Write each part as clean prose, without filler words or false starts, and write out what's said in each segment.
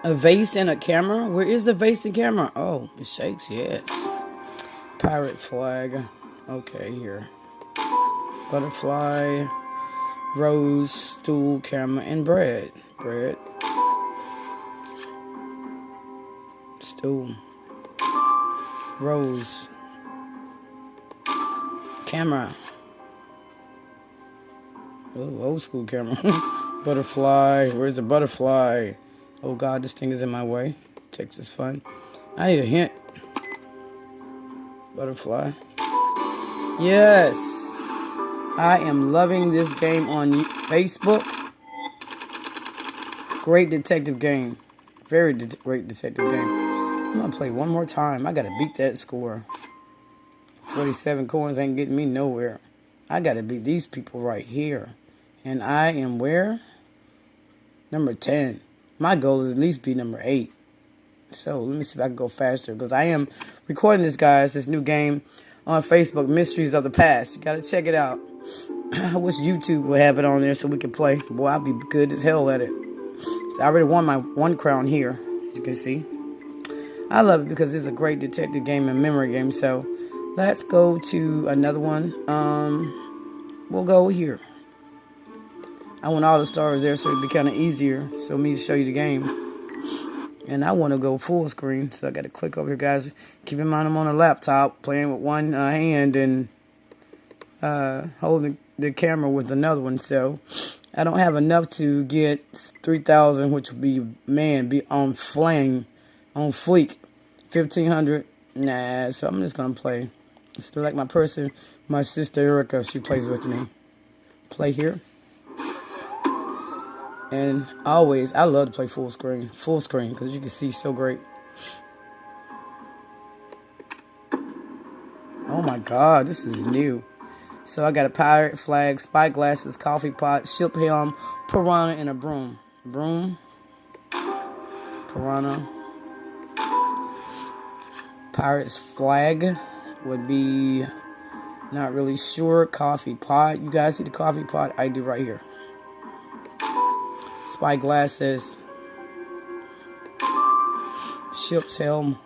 A vase and a camera? Where is the vase and camera? Oh, it shakes, yes. Pirate flag. Okay, here. Butterfly, rose, stool, camera, and bread. Bread. Stool. Rose. Camera. Oh, old school camera. Butterfly. Where's the butterfly? Oh God, this thing is in my way. Texas fun. I need a hint. Butterfly. Yes. I am loving this game on Facebook. Great detective game. Very great detective game. I'm going to play one more time. I got to beat that score. 27 coins ain't getting me nowhere. I got to beat these people right here. And I am where? Number 10. My goal is at least be number 8. So let me see if I can go faster. Because I am recording this, guys, this new game on Facebook, Mysteries of the Past. You got to check it out. I wish YouTube would have it on there so we could play. Boy, I'll be good as hell at it. So I already won my 1 crown here, as you can see. I love it because it's a great detective game and memory game. So let's go to another one. We'll go here. I want all the stars there so it'd be kind of easier for me to show you the game. And I want to go full screen, so I got to click over here, guys. Keep in mind I'm on a laptop playing with one hand and holding the camera with another one. So I don't have enough to get 3,000, which would be, man, be on flame, on fleek. 1,500, nah. So I'm just gonna play. It's like my person, my sister Erica. She plays with me. Play here. And always, I love to play full screen, because you can see so great. Oh my God, this is new. So I got a pirate flag, spy glasses, coffee pot, ship helm, piranha, and a broom. Broom, piranha. Pirate's flag would be, not really sure. Coffee pot. You guys see the coffee pot? I do right here. Spy glasses, ship's helm,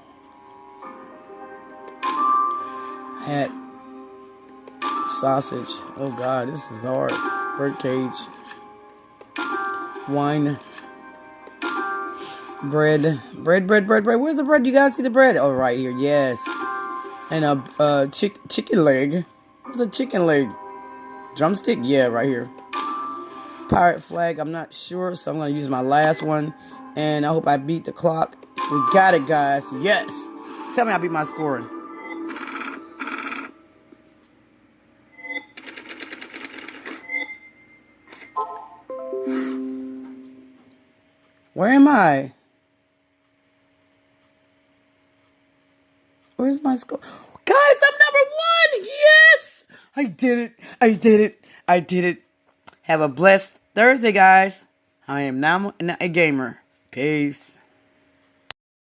hat, sausage. Oh God, this is hard. Bird cage, wine, bread. Where's the bread? You guys see the bread? Oh, right here. Yes, and a chicken leg. What's a chicken leg? Drumstick? Yeah, right here. Pirate flag, I'm not sure, so I'm going to use my last one, and I hope I beat the clock. We got it, guys. Yes. Tell me I beat my score. Where am I? Where's my score? Guys, I'm number 1. Yes. I did it. I did it. I did it. Have a blessed Thursday, guys. I am now a gamer. Peace.